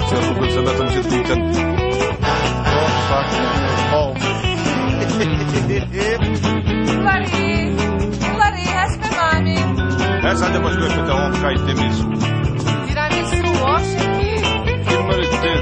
që rrugën, se vetëm gjithë ditën. Lari, hes me mami. Hes, hajde po shkojsh me të onë, ka i timisu. Tiramisu, oshe ki. Ti më rritë.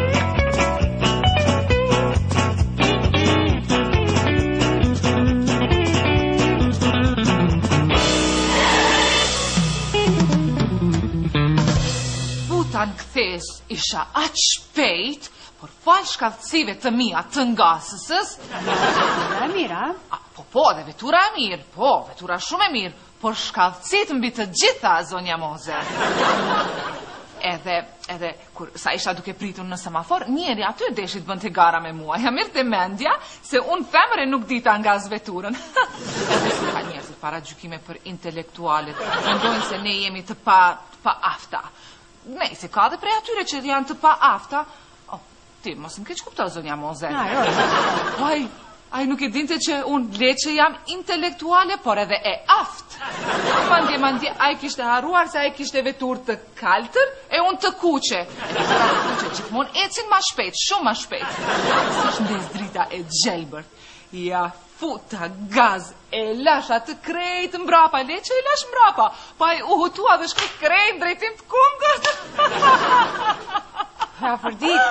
Butan këthes isha aq shpejt, por fal shkallëtsive të mia të ngasësës. Vetura e mirë, a? Po, dhe vetura e mirë, vetura shumë e mirë, por shkallëcit mbi të gjitha, zonja Moze. Edhe, kur sa isha duke pritur në semafor, njeri aty deshit bënte gara me mua. Ja mirë të mendja, se unë femëre nuk dita nga veturën. Edhe si ka njerëzit para gjykime për intelektualit, mendojnë se ne jemi të pa afta. Ne, se ka dhe prej atyre që janë të pa afta. Ti, mos më keq kupto, zonja Moze. Ai nuk e dinte që unë le që jam intelektuale, por edhe e aft. Mandje, ai kishte haruar se ai kishte vetur të kaltër e unë të kuqe. Gjithmonë ecin ma shpejt, shumë ma shpejt. Si shëndes drita e gjelbërt. Ja futa gaz e lasha të krejt mbrapa, le që e lash mbrapa. Pa i uhutua dhe shkoj krejt drejtim të kungët. Afërdit.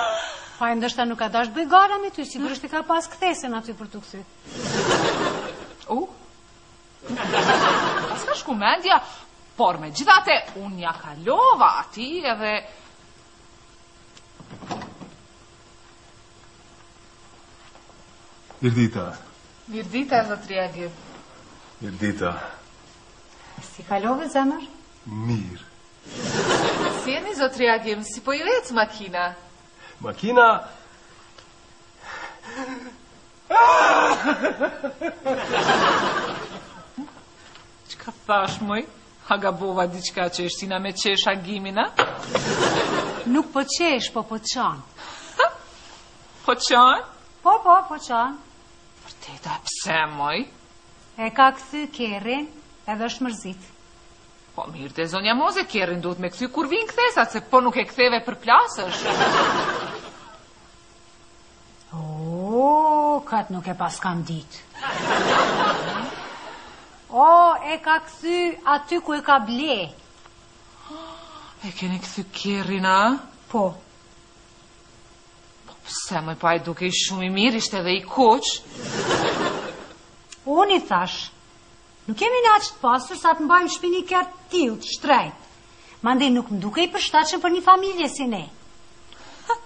Pa e ndështë nuk ka dash bëj gara me ty, sigurisht i ka pas kthesen aty për të këthy. Pas ka shku mendja, por me gjithate, unë ja kalova ati edhe... Virdita, zotria Gjip. Virdita. Si kalove, zemër? Mirë. Si jeni, zotria Gjip, si po ju ecë makina? Makina... Qka thash, moj? Hagabova diqka që ishtina me qesh agimina? Nuk po qesh, po qan. Po qan? Po qan. Vërteta, pse, moj? E ka këthy kerrin edhe është mërzit. Po mirë të zonja Moze, kerrin duhet me këthy kur vinë kthesat, se po nuk e ktheve për plasësh. Katë nuk e pas kam dit. E ka këthy aty ku e ka ble. E keni këthy kerrin, a? Po. Po pse, moj, pa i duke i shumë i mirë, ishte edhe i kuq. Unë i thash, nuk kemi në aqë të pasur sa të mbajmë shpini kërë t'il të shtrejt. Mandej nuk më duke i përshtatshëm për një familje si ne.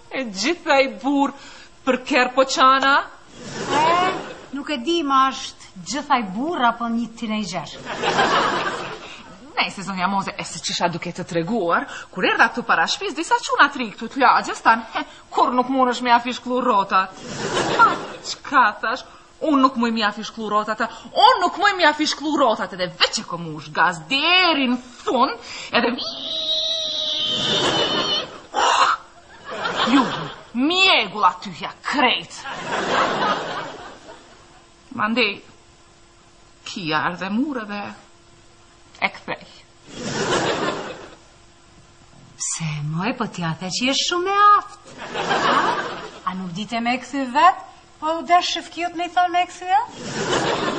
E gjitha i burë për kërë po qana? Nuk e di ma është gjitha i burë apo një teenager. Nej, se zonja Moze, e se qisha duke të treguar, kur erdha këtu para shpis, disa quna tri këtu të lagjës, tanë, kur nuk mund është me afishklu rotat. Qka thash? Unë nuk muj mi afishklu rotat, edhe veç e kom ush gaz deri në fund, edhe mjegull atyja krejt. Mandej, kia ardhe mure dhe e kthej. Se, moj, po t'ja the që jesh shumë e aft. A nuk dite me e këthy vet? Po u desh shëfkjot me i thonë me e këthyja?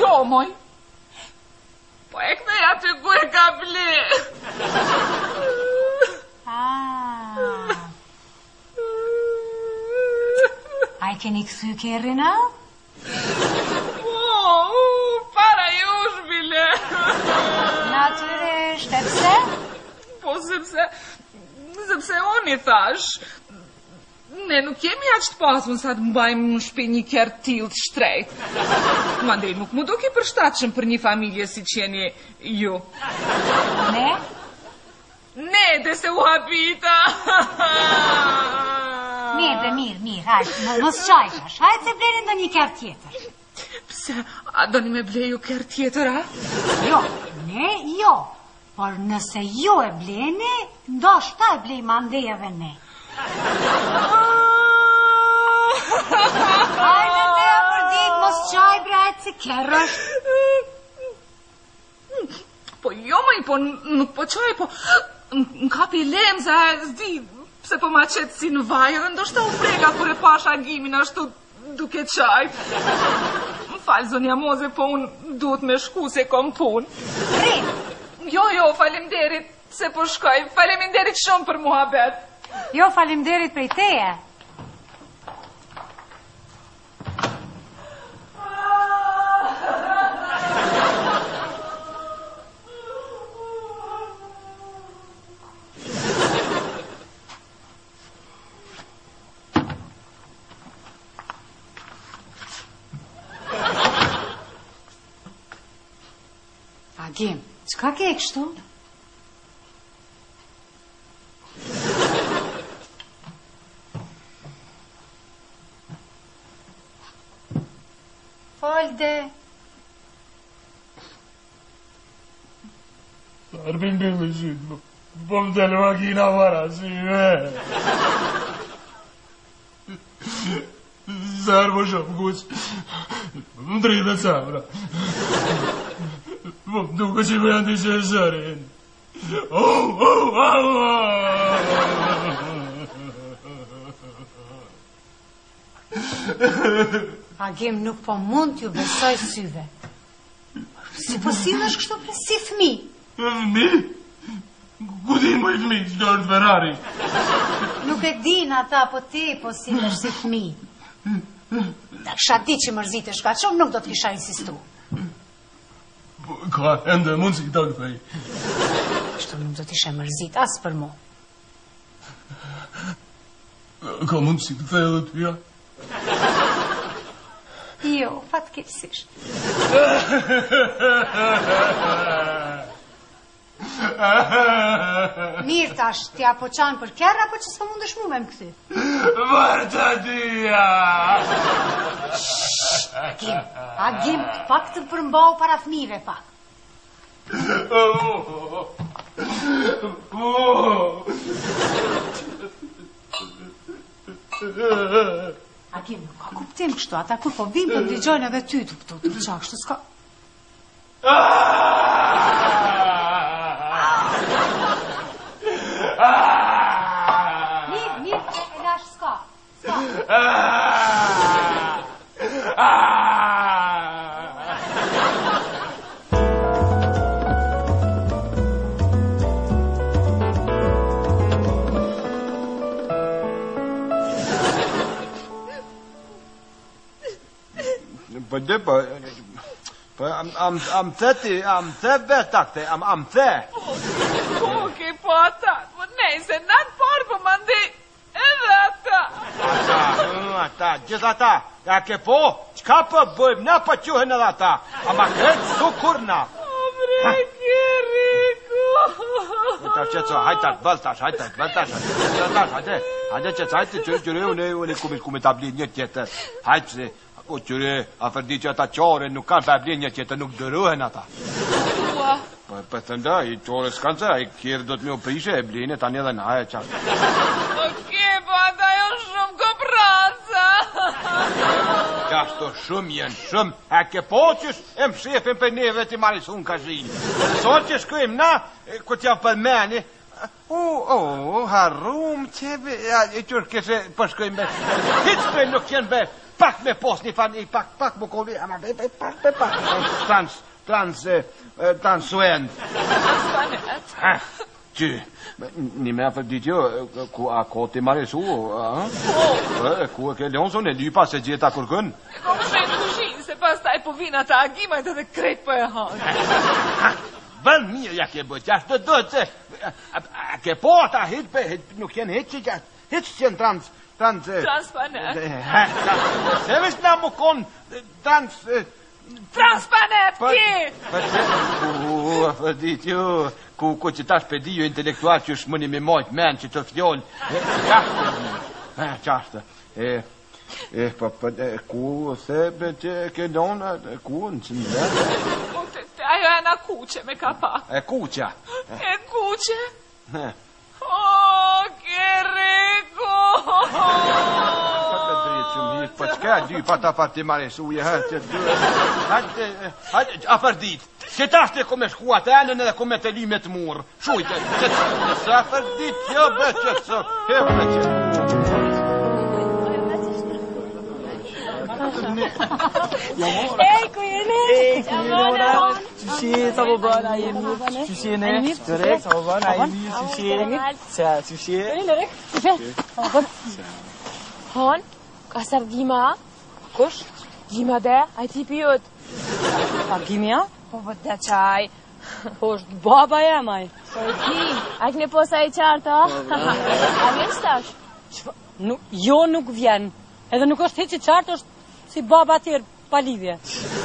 Jo, moj. Po e kthej aty ku e ka ble. A i keni këthy kerrin, a? Para jush, bile. Natyrisht, e pse? Po, sepse unë i thash, ne nuk jemi aq të pasur sa të mbajmë në shtëpi një kerr t'il të shtrejt. Mandej nuk mu duke i përshtatshëm për një familje si që jeni ju. Ne? Ne, dhe se u habita. Mirë, hajtë, mos qajtash, hajtë se bleni ndo një kerr tjetër. Pse, a do një me bleju kerr tjetër, a? Jo, ne, jo. Por nëse ju e bleni, ndoshta e blej mandej edhe ne. Hajde dhe a për dit, mos qaj brajtë si kerrësh. Po jo, moj, po nuk po qaj, po në kapi lemza, zdi, pse po ma qetë si në vaj, edhe ndoshta u frega kur e pasha Agimin ashtu duke qaj. Më falë, zonja Moze, po unë duhet me shku se kom pun. Jo, faleminderit se po shkoj. Faleminderit shumë për muhabet. Jo, faleminderit prej teje. Agim, qka ke kështu? Folde. Arbin me sytë, po më delë makina para si me. Zarë më shumë kuq, më dritë të sabra. Po më duke që më janë të që e zërin. Agim, nuk po mund t'ju besoj syve. Si po sillesh kështu për si fmi? Fmi? Ku din më i fmi që do është Ferrari? Nuk e din ata, po ti po sillesh si fmi. Da kisha di që mërzitesh ka shumë, nuk do t'kisha insistu. Ka ende mund si këta këthej. Kështu nuk do t'ishe mërzit, as për mu. Ka mund si këthej edhe t'ja? Jo, fatkeqësisht. Mirë tash, t'ja po qanë për kërra, po që s'po mundesh mu me më këthy. Varta dhja! Agim, pak të përmbau para fmive, pak. Agim, nuk ka kuptim kështu, ata kur po vim, po ndigjojnë edhe ty të këtu, të qa, kështu s'ka... Mirë, e dash s'ka. Am the vetakte, am the. Po, ke po ata, po nejse, natë parë po mandi edhe ata. Ata, gjithë ata, ja ke po, qka po bëjmë, na po quhen edhe ata, ama kretë sukurna. O, bre, Kiriku. Ta qëtëso, hajtat, bëltash, hajde qëtës, hajde qëre, unë kume ta blin një tjetër, hajtë, o qëre, a fërdi që ata qore nuk kanë pa blin një tjetër, nuk dëruhen ata. Ua. Për të nda, i qore s'kanë që, i kjerë do të mjë prishe, e blinë, tani edhe na e qartë. Oke, po ata jo shumë këpranca. Qashto shumë jenë, shumë, e ke po qësh e më shefin për neve të maris unë ka zhinë. Sot që shkojmë na, ku t'ja për meni, harrum qebe, i qërë kese përshkojmë be, hiç për nuk jenë be, pak me pos një fani, pak më koli, ama be, pak, transuen. Që, një me afër ditë jo, ku a ko të maris u, ku e ke leonson e lypa se gjeta kërkën. Kom shenë kushinë, se pas taj po vinë ata agimajt edhe krejt për e hanë. Bën mirë ja ke bët, jashtë të dojtë se, a ke po ata nuk jenë hitë që jenë transparent. Se vesh na më konë transparent, ki! Afër ditë jo, ku që tash pedi jo intelektual që është mëni me majtë men që të fjollë, qashtë, ku se që ke donë, ku në që në dhe? Ajo e na kuqe me ka pa. E kuqa? E kuqe? O, Kiriku! Po qka dy pata parti mares uje hëtë, hajtë, afër ditë. që tash të ku me shku atë anën edhe ku me të limet murë. Shujte, që të safër ditë, jo be që të hebë me që. Ej, ku jeni? Qyshi, sa po bën, a jemi? Qyshi ne? Lërek, sa po bën, a jemi? Qyshi? Qyshi? Hon, ka sardima? Kush? Gjima dhe, a ti pjot. Gjimja? Po vët dhe qaj. Po është baba e maj. Po e ki, a këne posa i qarta? A vjen stash? Jo nuk vjen. Edhe nuk është heqi qartë, është si baba tjerë, pa lidhje.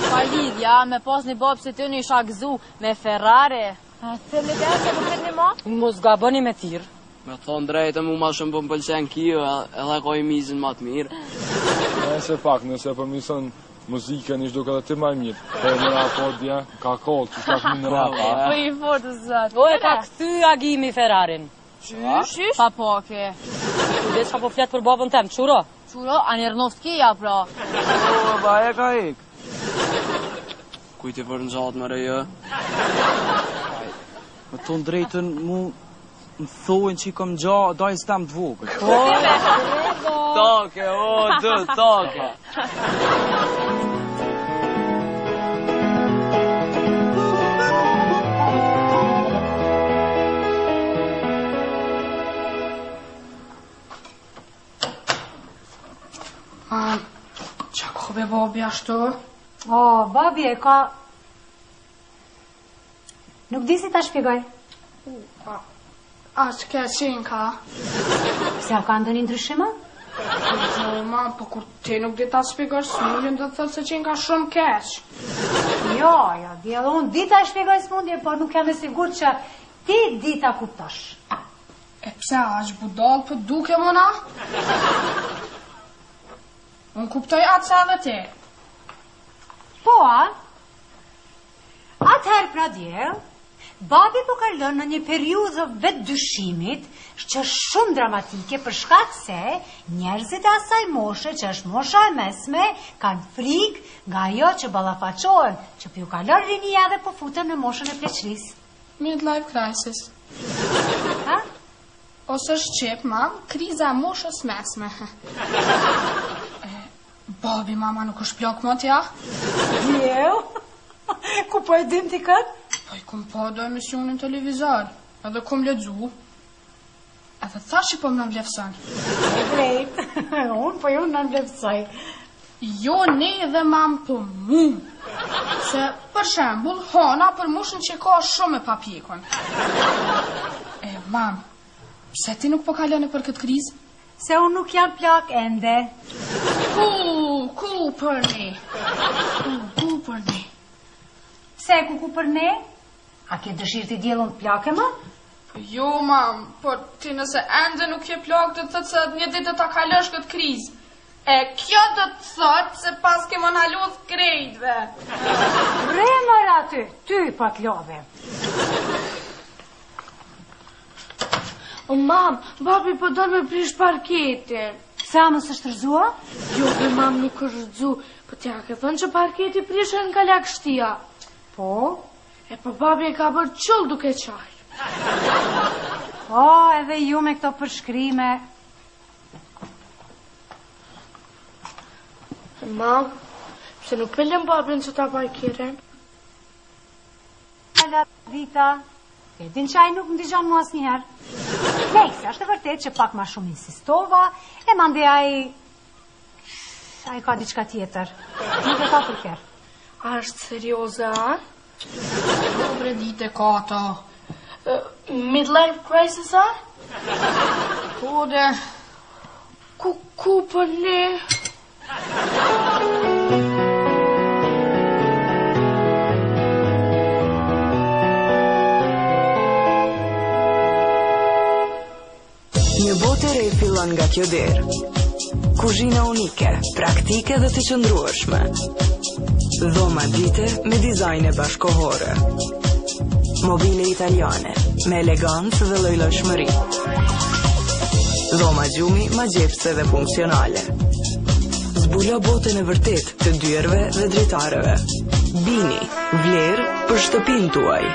Pa lidhja, me pas një babë se të një isha gëzu me Ferrari. A se me dhe se përket një ma? Mos gaboni me tirë. Me thonë drejtë, mu ma shumë për më pëlqen kjo, edhe ka i mizin ma të mirë. Nëse pak, nëse përmison muzikën ishtë duke dhe ti ma mirë. Po e mëra podja, ka kollë, që shka këmi në rapa. Po i fotë zëtë. O e ka këthy Agimi Ferrarin. Qysh? Pa poke. Dhe që ka po fletë për babën tem, quro? Quro, a Nernovskija, pra. O, ba e ka ik. Kujti për në gjatë më rejë. Me tonë drejtën mu më thohen që i kom gjatë, da i s'tem të vogël. Take, o, dë, take. Qa ko be babi ashtu? O, babi e ka... Nuk di si ta shpjegoj. A që ke qenë ka? Se a ka ndonjë ndryshime? Jo, ma, po kur ti nuk di ta shpjegosh, smundjen dhe të thëtë se qenë ka shumë keq. Jo, di edhe unë di ta shpjegoj smundje, por nuk jam e sigur që ti di ta kuptosh. E pse, është budal për duke mëna? Unë kuptoj atë sa dhe ti. Po, atëherë pra dje, babi po kalon në një periudhë vetë dyshimit që është shumë dramatike për shkak se njerëzit e asaj moshe që është mosha e mesme kanë frikë nga ajo që ballafaqohen, që po ju kalon rinia dhe po futen në moshën e pleqërisë. Midlife crisis. Ha? Ose shqip, mam, kriza e moshës mesme. Babi, mama nuk është plak më tja? Djeu? Ku po e dim ti këtë? Po i kum pa do emisionin televizor, edhe kum ledzu. Edhe thash i po më nëmblefëson. E drejt, unë po ju nëmblefësoj. Jo ne dhe mam po mu. Se, për shembull, hana për mushën që ka shumë e papjekon. E, mam, pse ti nuk po kalone për këtë krizë? Se unë nuk jam plak ende. Ku për ne? Ku për ne? Pse ku për ne? A ke dëshirë ti djelën të plake më? Jo, mam, por ti nëse ende nuk je plak të thëtë se një ditë ta kalosh këtë krizë. E kjo do të thotë se pas ke më nalodh krejtve. Remër aty, ty pa të lodhe. O, mam, babi po do me prish parketin. Se amës është rëzua? Jo, dhe mam nuk është rëzu, po tja ke thënë që parketi prishën nga lakështia. Po? E po babi e ka bërë qull duke qaj. O, edhe ju me këto përshkrime. Mam, pse nuk pëllem babin që ta parketin? Hala, Vita, e din qaj nuk më digjon mu as njëherë. Nejse, është e vërtet që pak ma shumë insistova, e mande ai ka diçka tjetër. Nuk e ka përker. A është serioze, a? Dobre dite ka ato. Midlife crisis, a? Po dhe... Ku për ne? Një botë e re fillon nga kjo derë. Kuzhina unike, praktike dhe të qëndrueshme. Dhoma dite me dizajne bashkohore. Mobile italiane, me elegancë dhe llojshmëri. Dhoma gjumi ma gjepse dhe funksionale. Zbulo botën e vërtet të dyerve dhe dritarëve. Bini, vlerë për shtëpinë tuaj.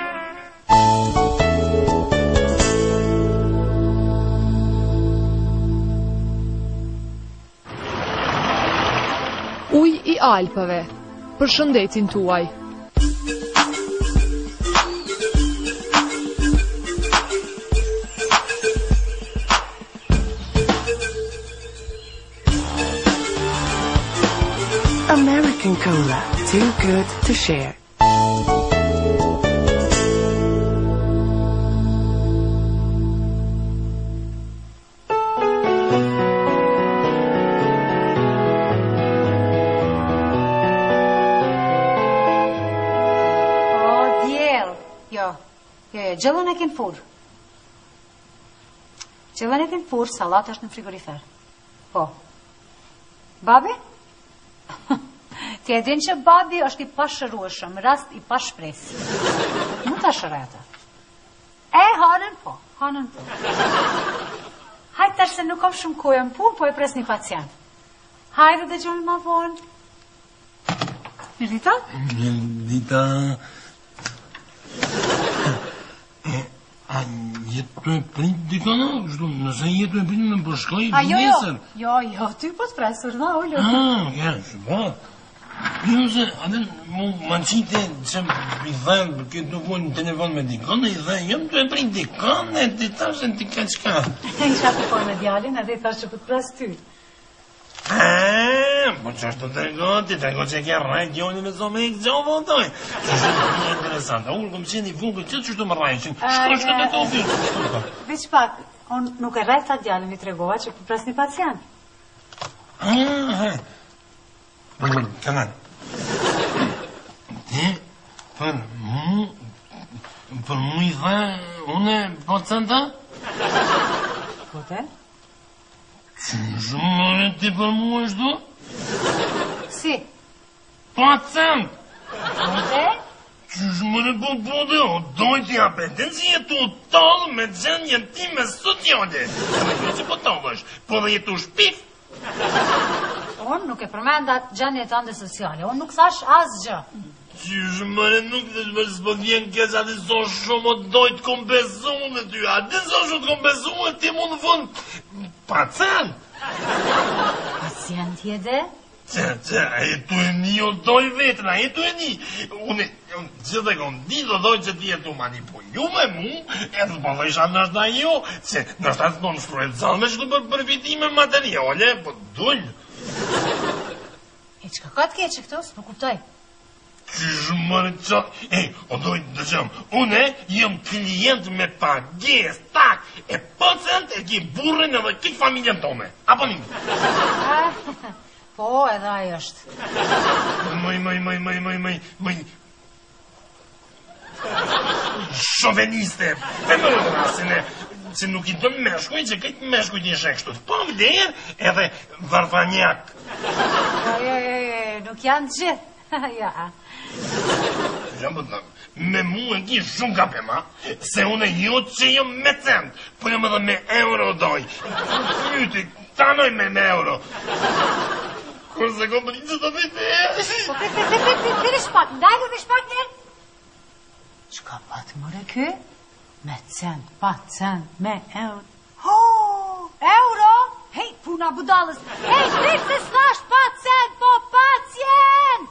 Ujë i Alpëve, për shëndetin tuaj. American Cola, too good to share. Gjellën e kënë furë. Gjellën e kënë furë, salat është në frigorifer. Po. Babi? Ti e din që babi është i pashërueshëm, rast i pashpres. Nuk të shëraj ata. Hanën po. Hajtë tash se nuk kom shumë kohë në punë, po e pres një pacient. Hajde dhe gjoni ma vonë. Mirita? Mirita... A jetë të e prit dikona? Nëse jetë të e prit me përshkoj nesër? Jo, ty po të presur, na, ullu. Ja, shumë. Nëse, adën, mu më qite që i dhe, këtë nuk vojnë në telefon me dikona, i dhe, jëmë të e prit dikona, të tashën të ka qka. Isha të pojnë me djalin, edhe i thash që po të pres ty. Po që është të ti tërgo që ke rajt joni me zonë me i këgjo vëndoj. Që shumë të një interesant, a ullë kom qenë i vungë, që të më rajshin, shko të topi. Veç pak, unë nuk e rajt ta djalin i tregova që po pres një pacient. Kënan, ti, për mu i dhe, une pacienta? Po te? Shumë ti për mu është do? Si? Pacient! Dhe? Shumë po bude, o dojtë i apetenci jetu talë me gjenjen ti me sociale. Dhe kjo që po talësh, po dhe jetu shpif. Unë nuk e përmenda gjenje të ande sociale, unë nuk thash asgjë. Shumë nuk dhe shme s'po vjen keq ati so shumë o dojtë kom besu në ty, ati so shumë kom besu e ti mu në fund pacient. Pacient jede? Që, e tu e një o doj vetën, e tu e një. Unë që dhe kom di do doj që ti e tu manipullu me mu, e të po dhe isha nështë da jo, që nështë atë në shkruet zanë me shku për përfitime materiale, po dullë. E qka ka të keqe këto, s'po kuptoj. Që mërë qatë, o dojtë të qëmë, une jëm klient me pages, tak, e pacient e ki burrin edhe ki familjen tome, apo një? Po, edhe ajo është. Mëj, shoveniste, femërë në rasin e, që nuk i dëmë meshkuj, që këtë meshkuj një shekështu, po vlerë edhe varfanjak. Nuk janë gjithë. Ja. Me mu e ki shumë kapema, se une jo që jëm me cent, po jëm edhe me euro doj. Myti, tanoj me euro. Kurse kom për një që të vete. Po, për shpak, ndajlu për shpak njerë. Qka patë mëre kë? Me cent, pa cent, me euro. Euro? Hej, puna budalës. Hej, prit se s'nash pacient, po pacient!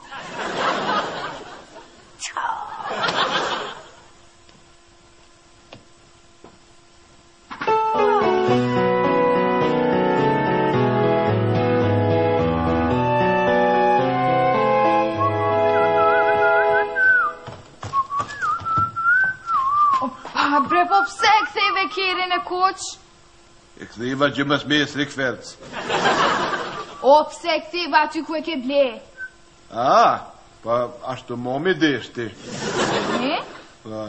Bre, po pse ktheve kirin e kuq? E ktheva që mës me së rikëferc. O, pse ktheva aty ku e ke ble? Pa ashtu momi deshti. Pa.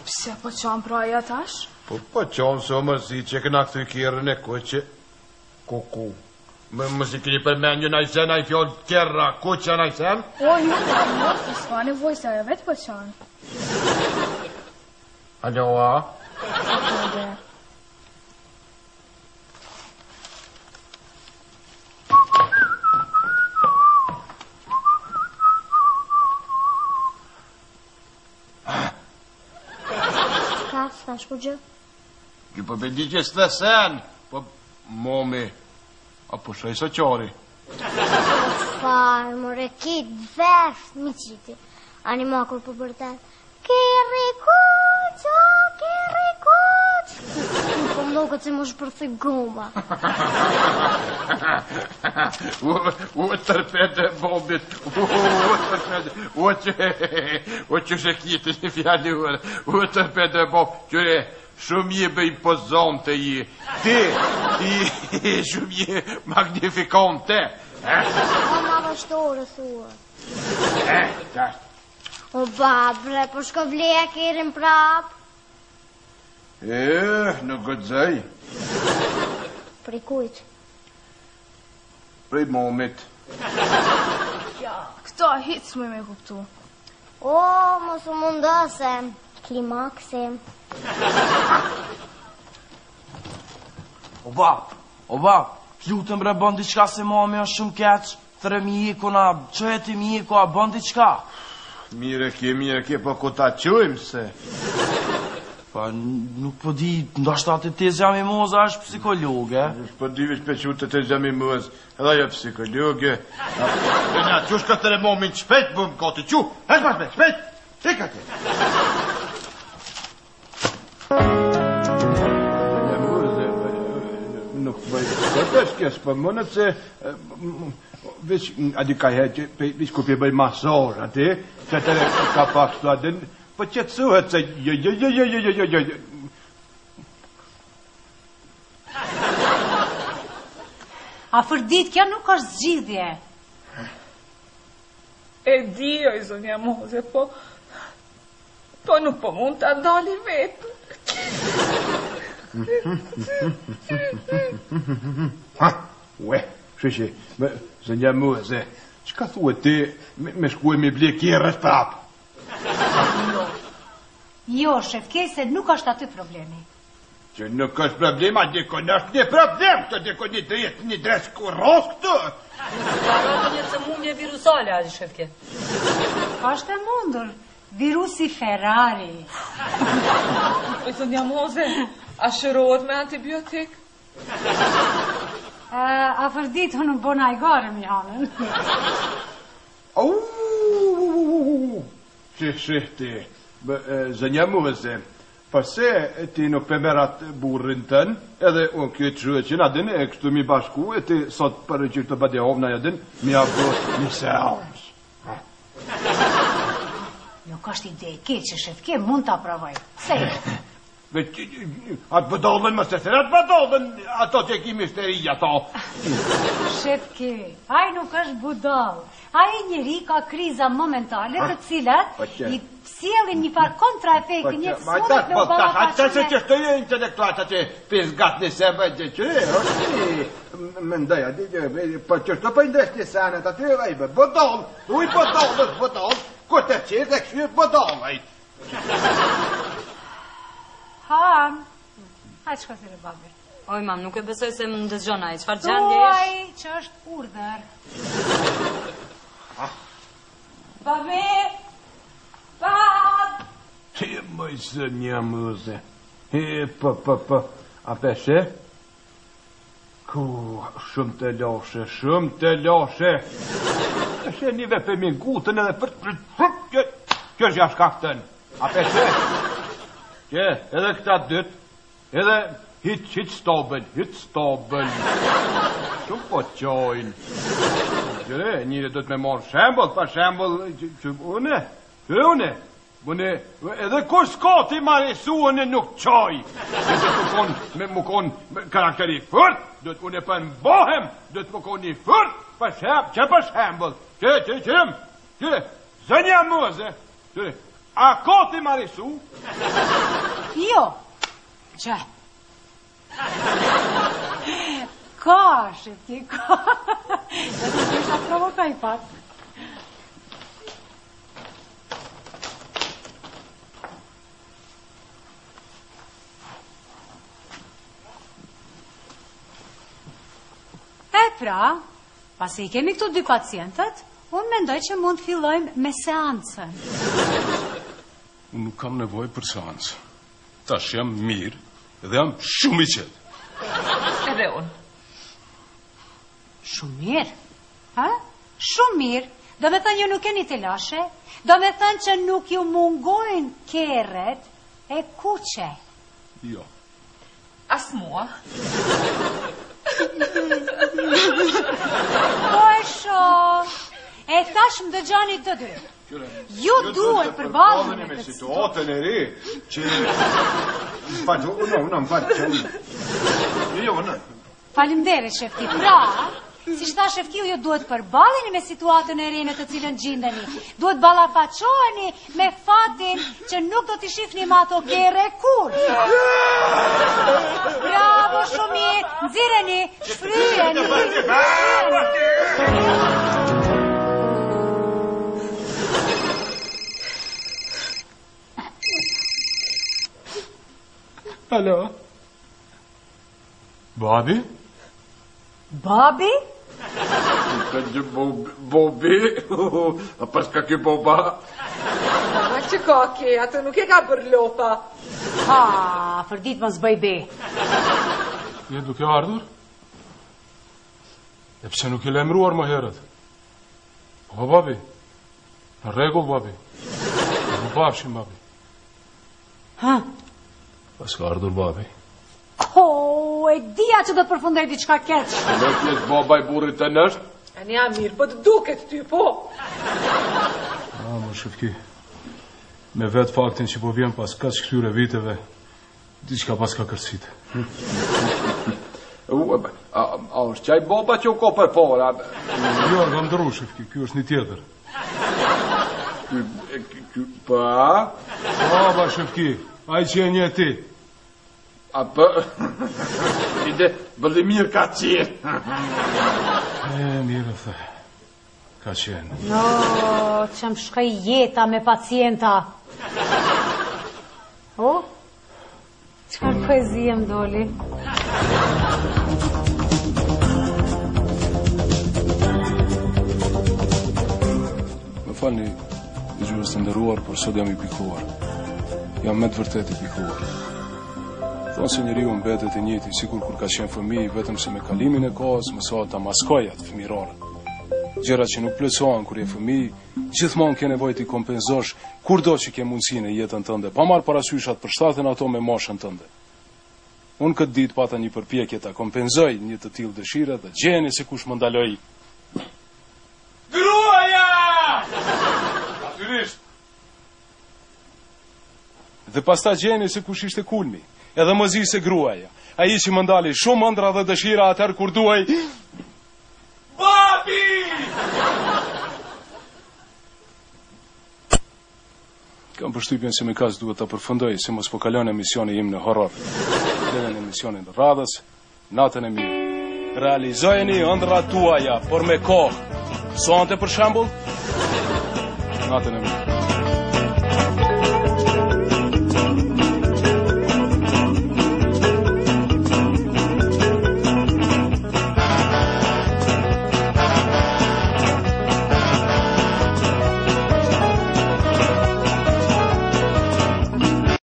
Pse po qanë praja tash? Po qanë së mërësi që këna këthy kjerën e kuqë. Kuku. Më si këni përmenjë në ajsen, a i fjallë kjerra, kuqë në ajsen? O, nuk, s'ka nevoj se e vetë po qanë. Alo, s'ka shku gjë. Ki po bendi që s'të sen, po momi, apo shoj së qori. Farë, more, ki vesh, mi qiti. Animakur për bërtet. Kiri kuq, o, kiri kuq. Po më do këtë që më shpërthi goma. U tërpete bobit, u që shekiti një fjallur, u tërpete bob, qëre, shumë je bëj pozonte je, ti shumë je magnifikante. O, ma vështore, thua. Qashtë. O, babre, po shko vleja kirin prap. Nuk gëdzaj. Prej kujt? Prej momit. Ja, këto hitë s'me me kuptu. O, mos u mundose. Klimaksi. O bab, lutëm bre bën diçka se mami është shumë keq. Thre mi ikuna, që e ti mi iku, a bën diçka? Mire ke, po ku ta qujmë se. Pa, nuk po di, ndoshta të tezja mi moza është psikologe. Po di vish pe qute të tezja mi moza, edhe jo psikologe. E nga qush ka të remomin shpejt, bëm koti qu, e shpas me, shpejt, qika ti. Nuk bëj, këtë është kjesë, për mënët se, vish, adi ka heqë, vish ku pje bëj masor, ati, që të ka pak shtu adin, për që të suhet se, Afërdit, kjo nuk është zgjidhje. E di, oj, zonja Moze, po nuk po mund të ndali vetë. Shushe, zonja Moze, që ka thua ti me shkuaj me ble kjerës prap? Jo, shef, kese nuk është aty problemi. Që nuk është problema, dikon është një problem, të dikon një dres kuros këtë. Ka rëtë një të mundje virusale, a shefke. Është e mundur, virusi Ferrari. Oj, zonja Moze, a shërohet me antibiotik? Afërdit, unë bona i gare mi hanën. Shihti, zonja Moze, përse ti nuk pëmerat burrin tën, edhe unë kjo të shuë që në adin e kështu mi bashku, e ti sot për që të bëde ovë në adin, mi abot një seans. Nuk është ide keqe, shefke, mund të aprovoj. Se atë bëdollën më se se atë bëdollën, ato që ki misteri ato. Shefke, aj nuk është budoll. Aj njëri ka kriza momentale të cilat i sjellin një farë kontraefekti, një të smundet me bëlla pa Ata se që shtë e intelektuat atë pes gatë në sebe gjë që e, është më ndaj, për që shtë për ndresh një sanet aty e vajbe, bëdoll, uj bëdoll, këtë që e dhe këshyë bëdoll, Han, hajtë shko thire babi. Oj, mam, nuk e besoj se më ndëzgjona e qëfar gjendje është? Thuaj që është urdhër. Babi! Bab! Ti mëj zë një mëze. A peshe? Ku, shumë të loshe. Eshe një vepe mi gutën edhe për... Kjo është jashkaktën. A peshe? Që, edhe këta dytë, edhe hit stobën. Shumë po qojnë. Gjëre, njëre do të me morë shembol, pa shembol, që une, edhe kur s'ka ti marisu, une nuk qoj. Dhe të më konë karakteri fërt, dhe të une për mbohem, dhe të më konë një fërt, që për shembol, që, zënja Moze, a ka ti marisu? Jo, që? Ka, shifti, ka. Dhe të kisha provokaj pak. E pra, pasi I kemi këtu dy pacientët, unë mendoj që mund të fillojmë me seancën. Unë nuk kam nevoj për seancë. Tash jam mirë dhe jam shumë i qetë. Edhe unë. Shumë mirë? Ha? Shumë mirë. Do me thënë ju nuk keni të lashe? Do me thënë që nuk ju mungojnë kerret e kuqe? Jo. As mua. Po e shoh. E thash më dëgjoni të dy. Ju duhet për balën me situatën e re që unë më falë që unë. Faleminderit shefti. Pra, si shta sheftiu, ju duhet përballeni me situatën e re në të cilën gjindeni. Duhet ballafaqoheni me fatin që nuk do t'i shifni me ato kerre kur. Bravo, shumë mirë. Nxirreni, shfryeni. Alo? Babi? Babi? Bobi? A pas ka ki boba? Ma që ka ke, atë nuk e ka bërlopa. Ha, për ditë mos bëj be. Je duke ardhur? E pse nuk e lemruar më herët? Po, babi? Në rregull, babi? Në bafshim, babi? Ha? Pas ka ardhur, babi? E dia që do të përfundoj diçka keq. Në pjesë baba i burrit të nësht? E nja mirë, po të duket ty, po. Më shëfki, me vetë faktin që po vjen pas kaç këtyre viteve, diçka pas ka kërcit. A është qaj baba që u ko për para? Jo, nga ndëru, shëfki, kjo është një tjetër. Pa? Baba, shëfki, aj që e një ti. A për... Ide, Vladimir ka qenë. Mirë, the. Ka qenë. No, që më shkaj jeta me pacienta. O? Qëfar poezi më doli? Më falni, i gjurës të ndëruar, por sot jam i pikuar. Jam me të vërtet i pikuar. Thonë se njeriu mbetet e njëjti sikur kur ka qenë fëmijë, vetëm se me kalimin e kohës mësohet ta maskojë atë fëmirore. Gjërat që nuk plotësohen kur je fëmijë, gjithmonë ke nevojë të kompenzosh kurdo që ke mundësinë në jetën tënde, pa marrë parasysh atë përshtaten ato me moshën tënde. Unë këtë ditë pata një përpjekje ta kompenzoj një të tillë dëshire dhe gjeni se kush më ndaloi. Gruaja! Natyrisht. Dhe pastaj gjeni se kush ishte kulmi. Edhe më zi se gruaja. Ai që më ndali shumë ëndra dhe dëshira atëherë kur duaj. Babi! Kam përshtypjen se me kaq duhet ta përfundoj, se mos po kalon emisioni im në horror. Dhe në emisionin të radhës, natën e mirë. Realizojeni ëndrat tuaja, por me kohë. Sonte për shembull,